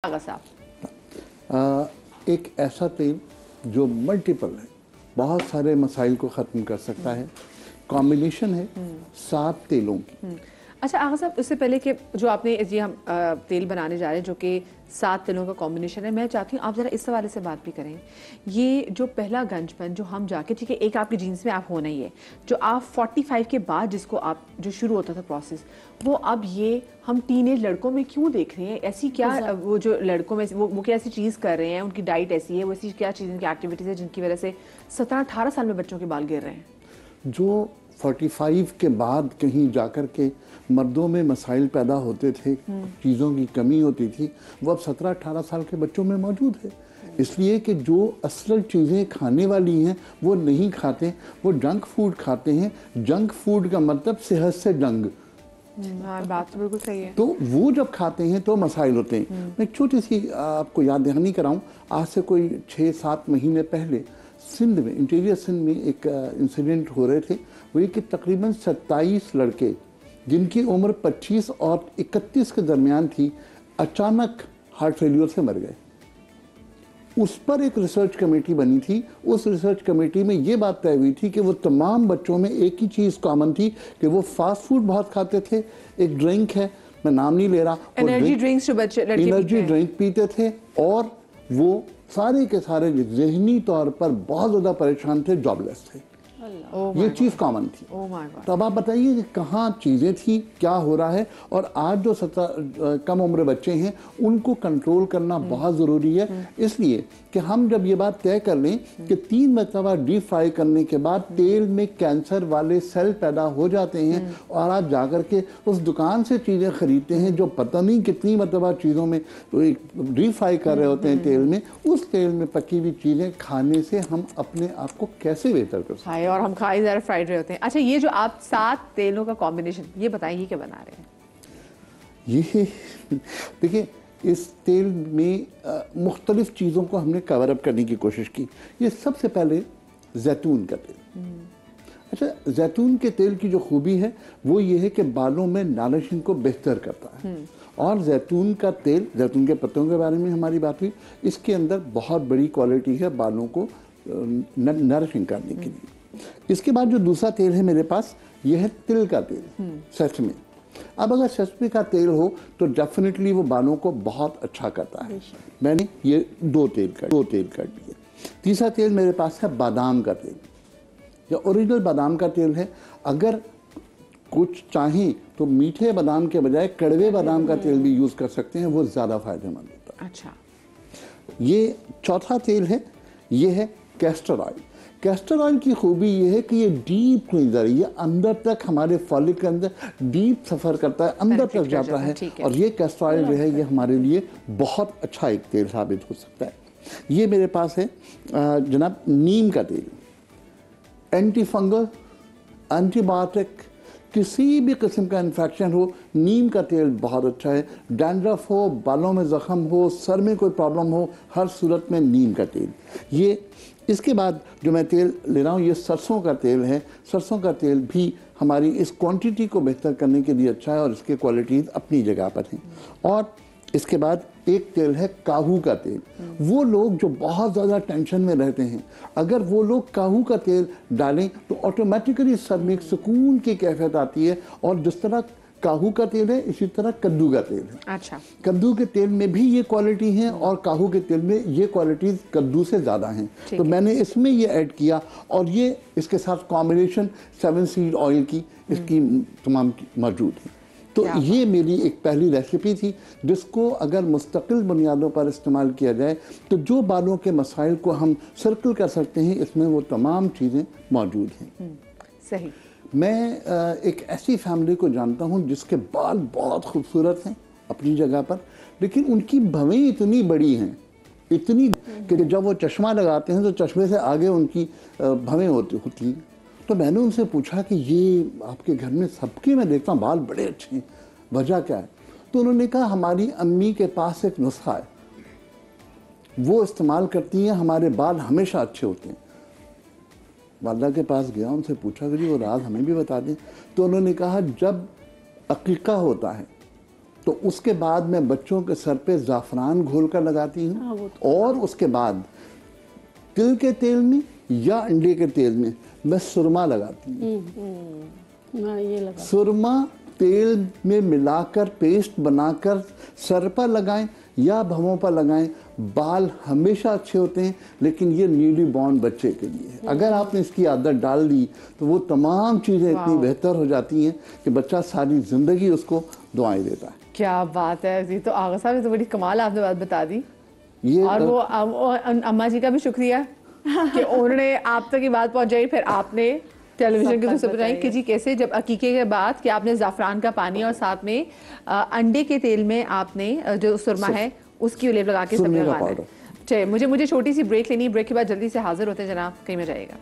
एक ऐसा तेल जो मल्टीपल है, बहुत सारे मसाइल को ख़त्म कर सकता है। कॉम्बिनेशन है 7 तेलों की। अच्छा आगा साहब, उससे पहले कि जो आपने ये हम तेल बनाने जा रहे हैं जो कि 7 तेलों का कॉम्बिनेशन है, मैं चाहती हूँ आप ज़रा इस हवाले से बात भी करें। ये जो पहला गंजपन जो हम जाके, ठीक है, एक आपकी जीन्स में आप होना ही है, जो आप 45 के बाद जिसको आप जो शुरू होता था प्रोसेस, वो अब ये हम टीनेज लड़कों में क्यों देख रहे हैं? ऐसी क्या वो जो लड़कों में वो क्या ऐसी चीज़ कर रहे हैं, उनकी डाइट ऐसी है, वो ऐसी क्या चीज़ की एक्टिविटीज़ है जिनकी वजह से 17-18 साल में बच्चों के बाल गिर रहे हैं? जो 45 के बाद कहीं जाकर के मर्दों में मसाइल पैदा होते थे, चीज़ों की कमी होती थी, वो अब 17-18 साल के बच्चों में मौजूद है। इसलिए कि जो असल चीज़ें खाने वाली हैं वो नहीं खाते, वो जंक फूड खाते हैं। जंक फूड का मतलब सेहत से जंग। बात तो बिल्कुल सही है। तो वो जब खाते हैं तो मसाइल होते हैं। मैं एक छोटी सी आपको याद दहानी कराऊं, आज से कोई 6-7 महीने पहले सिंध में, इंटीरियर सिंध में एक इंसिडेंट हो रहे थे। वो ये कि तकरीबन 27 लड़के जिनकी उम्र 25 और 31 के दरमियान थी, अचानक हार्ट फेलियर से मर गए। उस पर एक रिसर्च कमेटी बनी थी। उस रिसर्च कमेटी में ये बात तय हुई थी कि वो तमाम बच्चों में एक ही चीज़ कॉमन थी कि वो फास्ट फूड बहुत खाते थे। एक ड्रिंक है, मैं नाम नहीं ले रहा, एनर्जी ड्रिंक्स जो बच्चे एनर्जी ड्रिंक पीते थे, और वो सारे के सारे जहनी तौर पर बहुत ज़्यादा परेशान थे, जॉबलेस थे। ये चीज़ कॉमन थी। तो अब आप बताइए कि कहाँ चीज़ें थी, क्या हो रहा है। और आज जो कम उम्र बच्चे हैं उनको कंट्रोल करना बहुत ज़रूरी है। इसलिए कि हम जब ये बात तय कर लें कि 3 मरतबा डीप फ्राई करने के बाद तेल में कैंसर वाले सेल पैदा हो जाते हैं, और आप जाकर के उस दुकान से चीज़ें खरीदते हैं जो पता नहीं कितनी मरतबा चीज़ों में डीप फ्राई कर रहे होते हैं तेल में, उस तेल में पकी हुई चीज़ें खाने से हम अपने आप को कैसे बेहतर कर सकते हैं। और हम खाई ज़रा फ्राइड रहे होते हैं। अच्छा, ये जो आप 7 तेलों का कॉम्बिनेशन, ये बताइए क्या बना रहे हैं? ये देखिए, इस तेल में मुख्तलिफ चीज़ों को हमने कवर अप करने की कोशिश की। ये सबसे पहले जैतून का तेल। अच्छा, जैतून के तेल की जो खूबी है वो ये है कि बालों में नारिशिंग को बेहतर करता है। और जैतून का तेल, जैतून के पत्तों के बारे में हमारी बात हुई, इसके अंदर बहुत बड़ी क्वालिटी है बालों को नरिशिंग करने के लिए। इसके बाद जो दूसरा तेल है मेरे पास, ये है तिल का तेल, सेसमे। अब अगर सेसमे का तेल हो तो डेफिनेटली वो बालों को बहुत अच्छा करता है। मैंने ये 2 तेल कर दिए। तीसरा तेल मेरे पास है बादाम का तेल। ये ओरिजिनल बादाम का तेल है। अगर कुछ चाहें तो मीठे बादाम के बजाय कड़वे बादाम का तेल भी यूज़ कर सकते हैं, वो ज़्यादा फायदेमंद होता है। अच्छा, ये चौथा तेल है, ये है कैस्टर ऑयल। कैस्टर ऑयल की खूबी ये है कि ये डीप क्लींजर, ये अंदर तक, हमारे फॉलिक के अंदर डीप सफ़र करता है, अंदर तक जाता है। और ये कैस्टर ऑयल जो है ये हमारे लिए बहुत अच्छा एक तेल साबित हो सकता है। ये मेरे पास है जनाब नीम का तेल। एंटी फंगल, एंटीबायोटिक, किसी भी किस्म का इन्फेक्शन हो, नीम का तेल बहुत अच्छा है। डैंड्रफ हो, बालों में ज़ख्म हो, सर में कोई प्रॉब्लम हो, हर सूरत में नीम का तेल। ये इसके बाद जो मैं तेल ले रहा हूँ ये सरसों का तेल है। सरसों का तेल भी हमारी इस क्वांटिटी को बेहतर करने के लिए अच्छा है और इसके क्वालिटीज़ अपनी जगह पर हैं। और इसके बाद एक तेल है काहू का तेल। वो लोग जो बहुत ज़्यादा टेंशन में रहते हैं, अगर वो लोग काहू का तेल डालें तो ऑटोमेटिकली सर में एक सुकून की कैफियत आती है। और जिस तरह काहू का तेल है, इसी तरह कद्दू का तेल है। अच्छा, कद्दू के तेल में भी ये क्वालिटी है और काहू के तेल में ये क्वालिटीज़ कद्दू से ज़्यादा हैं। तो मैंने इसमें ये ऐड किया, और ये इसके साथ कॉम्बिनेशन 7 सीड ऑयल की इसकी तमाम मौजूद है। तो ये मेरी एक पहली रेसिपी थी जिसको अगर मुस्तकिल बुनियादों पर इस्तेमाल किया जाए तो जो बालों के मसाइल को हम सर्कल कर सकते हैं, इसमें वो तमाम चीज़ें मौजूद हैं। सही। मैं एक ऐसी फैमिली को जानता हूँ जिसके बाल बहुत खूबसूरत हैं अपनी जगह पर, लेकिन उनकी भवें इतनी बड़ी हैं, इतनी कि जब वो चश्मा लगाते हैं तो चश्मे से आगे उनकी भवें होती हैं। तो मैंने उनसे पूछा कि ये आपके घर में सबके, मैं देखता हूँ बाल बड़े अच्छे हैं, वजह क्या है? तो उन्होंने कहा हमारी अम्मी के पास एक नुस्खा है, वो इस्तेमाल करती हैं, हमारे बाल हमेशा अच्छे होते हैं। वालदा के पास गया, उनसे पूछा कि वो राज हमें भी बता दें। तो उन्होंने कहा जब अकीका होता है तो उसके बाद मैं बच्चों के सर पे ज़ाफ़रान घोल कर लगाती हूँ और उसके बाद तिल के तेल में या अंडे के तेल में मैं सुरमा लगाती हूँ। ये लगा सुरमा तेल में मिलाकर पेस्ट बनाकर सर पर लगाएं या भवों पर लगाएं, बाल हमेशा अच्छे होते हैं। लेकिन ये न्यूली बॉर्न बच्चे के लिए है। अगर आपने इसकी आदत डाल दी तो वो तमाम चीज़ें इतनी बेहतर हो जाती हैं कि बच्चा सारी ज़िंदगी उसको दुआएं देता है। क्या बात है जी। तो आगा साहब ने तो बड़ी कमाल आपने बात बता दी। ये और वो अम्मा जी का भी शुक्रिया कि उन्होंने आप तक ये बात पहुंचाई, फिर आपने टेलीविजन के थ्रू से बताई कि जी कैसे जब अकीके के बाद कि आपने ज़ाफ़रान का पानी और साथ में अंडे के तेल में आपने जो सुरमा है उसकी लेप लगा के सब लगाना है। चलिए मुझे छोटी सी ब्रेक लेनी है। ब्रेक के बाद जल्दी से हाजिर होते हैं जनाब, कहीं में जाएगा।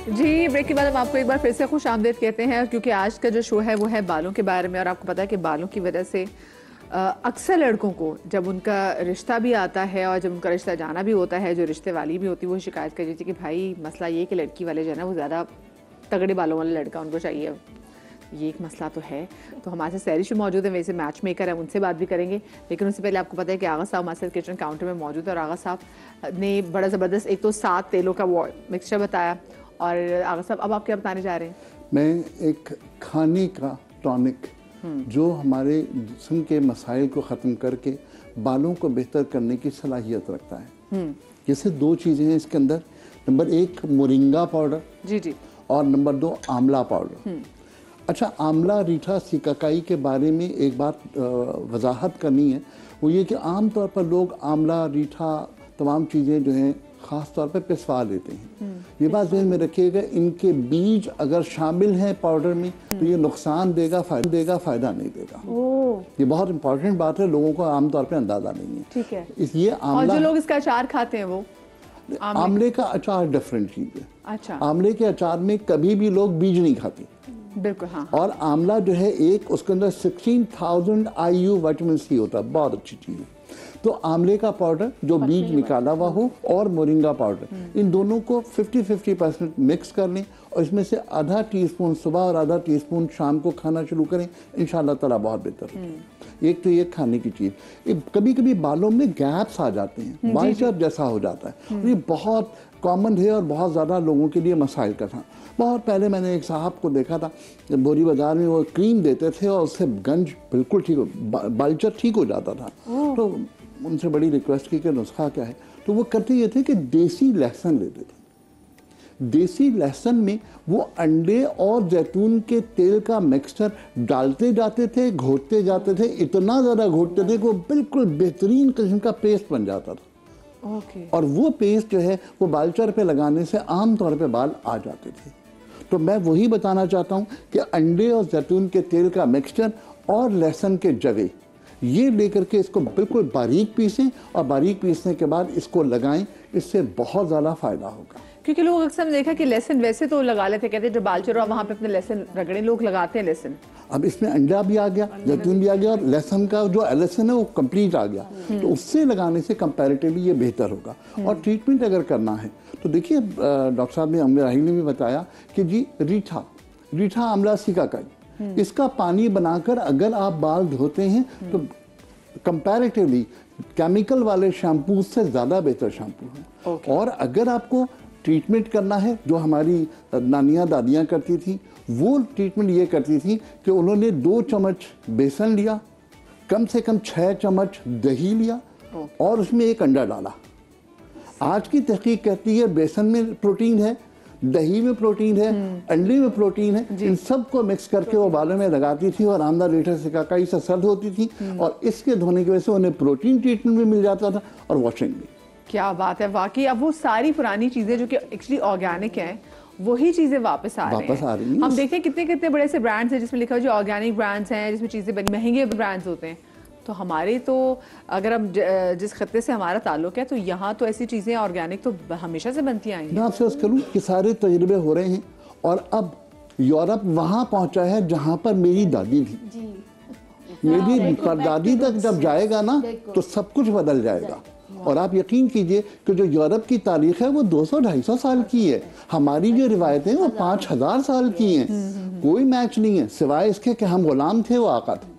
जी ब्रेक के बाद हम आपको एक बार फिर से खुश आमदीद कहते हैं, क्योंकि आज का जो शो है वो है बालों के बारे में। और आपको पता है कि बालों की वजह से अक्सर लड़कों को जब उनका रिश्ता भी आता है और जब उनका रिश्ता जाना भी होता है, जो रिश्ते वाली भी होती है वो शिकायत कर रही थी कि भाई मसला ये कि लड़की वाले जो है ना वो ज़्यादा तगड़े बालों वाला लड़का उनको चाहिए। ये एक मसला तो है। तो हमारे साथ सैरिश मौजूद है, वैसे मैच मेकर है, उनसे बात भी करेंगे। लेकिन उससे पहले आपको पता है कि आगा साहब हमारे साथ किचन काउंटर में मौजूद है और आगा साहब ने बड़ा ज़बरदस्त एक तो 7 तेलों का वो मिक्सचर बताया। और आगा साहब अब आप क्या बताने जा रहे हैं? मैं एक खाने का टॉनिक जो हमारे जिस्म के मसाइल को ख़त्म करके बालों को बेहतर करने की सलाहियत रखता है। जैसे 2 चीज़ें हैं इसके अंदर। नंबर 1 मोरिंगा पाउडर जी और नंबर 2 आंवला पाउडर। अच्छा, आंवला रीठा सिकाकाई के बारे में एक बात वजाहत करनी है, वो ये कि आम तौर पर लोग आंवला रीठा तमाम चीज़ें जो हैं ख़ास तौर पर पिसवा लेते हैं। ये बात ज़हन में रखिएगा, इनके बीज अगर शामिल हैं पाउडर में तो ये नुकसान देगा, फ़ायदा नहीं देगा। ये बहुत इंपॉर्टेंट बात है, लोगों को आमतौर पर अंदाज़ा नहीं है। ठीक है। इसलिए और जो लोग इसका अचार खाते हैं वो आंवले का अचार डिफरेंट चीज़ है। अच्छा। आंवले के अचार में कभी भी लोग बीज नहीं खाते। बिल्कुल हाँ। और आंवला जो है एक उसके अंदर 16,000 IU विटामिन सी होता है, बहुत अच्छी चीज़ है। तो आंवले का पाउडर जो बीज निकाला हुआ हो और मोरिंगा पाउडर, इन दोनों को 50-50% मिक्स कर लें और इसमें से आधा टीस्पून सुबह और आधा टीस्पून शाम को खाना शुरू करें, इंशाल्लाह ताला बहुत बेहतर होगा। एक तो ये खाने की चीज़। कभी कभी बालों में गैप्स आ जाते हैं, बाइचर जैसा हो जाता है, ये बहुत कॉमन है और बहुत ज़्यादा लोगों के लिए मसाइल का था। बहुत पहले मैंने एक साहब को देखा था, बोरी बाज़ार में वो क्रीम देते थे और उससे गंज बिल्कुल ठीक हो, बाइचर ठीक हो जाता था। तो उनसे बड़ी रिक्वेस्ट की कि नुस्खा क्या है, तो वो करते ये थे कि देसी लहसुन लेते थे। देसी लहसुन में वो अंडे और जैतून के तेल का मिक्सचर डालते जाते थे, घोटते जाते थे, इतना ज़्यादा घोटते थे कि वो बिल्कुल बेहतरीन किस्म का पेस्ट बन जाता था। और वो पेस्ट जो है वो बालचर पे लगाने से आम तौर पे बाल आ जाते थे। तो मैं वही बताना चाहता हूँ कि अंडे और जैतून के तेल का मिक्सचर और लहसुन के जवे ये लेकर के इसको बिल्कुल बारीक पीसें और बारीक पीसने के बाद इसको लगाएं, इससे बहुत ज़्यादा फ़ायदा होगा। क्योंकि लोग अक्सर देखा कि लहसुन वैसे तो लगा लेते, कहते हैं जो बाल चोर वहाँ पे अपने लहसुन रगड़े लोग लगाते हैं लहसुन। अब इसमें अंडा भी आ गया, जैतून भी आ गया और लहसुन का जो लहसुन है वो कंप्लीट आ गया, तो उससे लगाने से कंपैरेटिवली ये बेहतर होगा। और ट्रीटमेंट अगर करना है तो देखिए डॉक्टर साहब ने, अमीर राही ने भी बताया कि जी रीठा आंवला सिकाकाई, इसका पानी बनाकर अगर आप बाल धोते हैं तो कंपैरेटिवली केमिकल वाले शैम्पू से ज़्यादा बेहतर शैम्पू है। और अगर आपको ट्रीटमेंट करना है, जो हमारी नानियाँ दादियाँ करती थी, वो ट्रीटमेंट ये करती थी कि उन्होंने 2 चम्मच बेसन लिया, कम से कम 6 चम्मच दही लिया और उसमें 1 अंडा डाला। आज की तहकीक कहती है बेसन में प्रोटीन है, दही में प्रोटीन है, अंडे में प्रोटीन है, इन सब को मिक्स करके वो बालों में लगाती थी और आंवला रीठा सिकाकाई से सर्द होती थी और इसके धोने की वजह से उन्हें प्रोटीन ट्रीटमेंट भी मिल जाता था और वॉशिंग भी। क्या बात है, वाकई अब वो सारी पुरानी चीजें जो कि एक्चुअली ऑर्गेनिक हैं वही चीजें वापस आ रही हैं। हम देखते हैं कितने कितने बड़े से ब्रांड्स हैं जिसमें लिखा है जो ऑर्गेनिक ब्रांड्स हैं, जिसमें चीजें बड़ी महंगे ब्रांड्स होते हैं। तो हमारे तो अगर हम जिस खत्ते से हमारा ताल्लुक है तो यहाँ तो ऐसी चीज़ें ऑर्गेनिक तो हमेशा से बनती आई हैं। मैं आपसे अर्ज करूँ कि सारे तजुर्बे हो रहे हैं और अब यूरोप वहाँ पहुँचा है जहाँ पर मेरी दादी थी। मेरी परदादी तक जब जाएगा ना तो सब कुछ बदल जाएगा। और आप यकीन कीजिए कि जो यूरोप की तारीख है वो 200-250 साल की है, हमारी जो रिवायतें वो 5000 साल की हैं। कोई मैच नहीं है सिवाय इसके कि हम गुलाम थे, वो आका थे।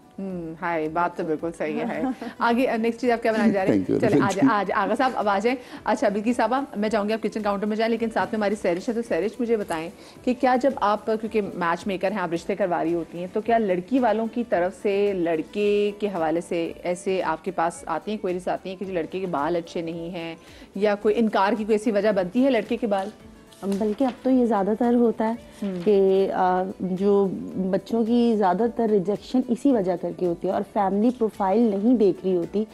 हाय, बात तो बिल्कुल सही है। आगे नेक्स्ट चीज आप क्या बनाने जा रहे हैं? चले आज आगा साहब अब आ जाएं। अच्छा बिल्किस साहबा, मैं चाहूंगी आप किचन काउंटर में जाएं, लेकिन साथ में हमारी सैरिश है, तो सैरिश मुझे बताएं कि क्या जब आप, क्योंकि मैच मेकर हैं, आप रिश्ते करवा रही होती हैं, तो क्या लड़की वालों की तरफ से लड़के के हवाले से ऐसे आपके पास आती हैं, क्वेरीज आती हैं कि जो लड़के के बाल अच्छे नहीं हैं, या कोई इनकार की कोई ऐसी वजह बनती है लड़के के बाल? बल्कि अब तो ये ज़्यादातर होता है कि जो बच्चों की ज़्यादातर रिजेक्शन इसी वजह करके होती है, और फैमिली प्रोफाइल नहीं देख रही होती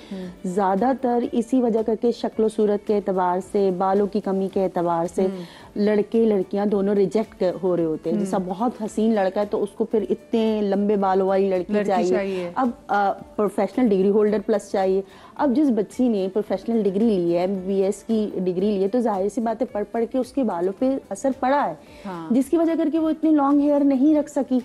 ज़्यादातर इसी वजह करके, शक्ल सूरत के एतबार से, बालों की कमी के एतबार से लड़के लड़कियां दोनों रिजेक्ट हो रहे होते हैं। जैसा बहुत हसीन लड़का है तो उसको फिर इतने लंबे बालों वाली लड़की चाहिए। अब प्रोफेशनल डिग्री होल्डर प्लस चाहिए। अब जिस बच्ची ने प्रोफेशनल डिग्री ली है, MBBS की डिग्री ली है, तो जाहिर सी बातें पढ़ पढ़ के उसके बालों पे असर पड़ा है। जिसकी वजह करके वो इतने लॉन्ग हेयर नहीं रख सकी।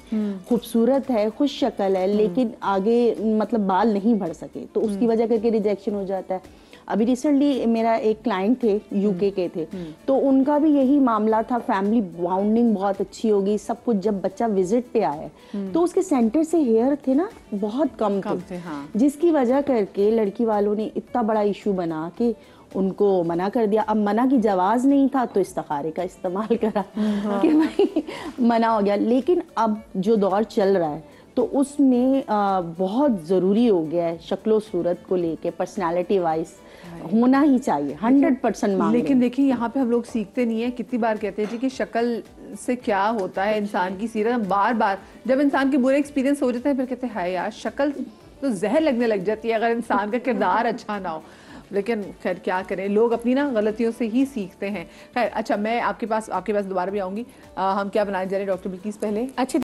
खूबसूरत है, खुश शक्ल है, लेकिन आगे मतलब बाल नहीं बढ़ सके, तो उसकी वजह करके रिजेक्शन हो जाता है। अभी रिसेंटली मेरा एक क्लाइंट थे, UK के थे, तो उनका भी यही मामला था। फैमिली बाउंडिंग बहुत अच्छी होगी, सब कुछ। जब बच्चा विजिट पे आया तो उसके सेंटर से हेयर थे ना बहुत कम थे। हाँ। जिसकी वजह करके लड़की वालों ने इतना बड़ा इशू बना कि उनको मना कर दिया। अब मना की जवाज नहीं था तो इस्तिखारे का इस्तेमाल करा कि भाई मना हो गया। लेकिन अब जो दौर चल रहा है तो उसमें बहुत ज़रूरी हो गया है शक्लो सूरत को लेके, पर्सनालिटी वाइज होना ही चाहिए 100% मांग। लेकिन देखिए यहाँ पे हम लोग सीखते नहीं है। कितनी बार कहते हैं जी कि शक्ल से क्या होता है, इंसान की सीरत। बार बार जब इंसान के बुरे एक्सपीरियंस हो जाते हैं फिर कहते हैं हाय यार शक्ल तो जहर लगने लग जाती है अगर इंसान का किरदार अच्छा ना हो। लेकिन खैर क्या करें, लोग अपनी ना गलतियों से ही सीखते हैं। खैर अच्छा, मैं आपके पास दोबारा भी आऊँगी। हम क्या बनाने जा रहे हैं डॉक्टर बिल्किस? पहले अच्छा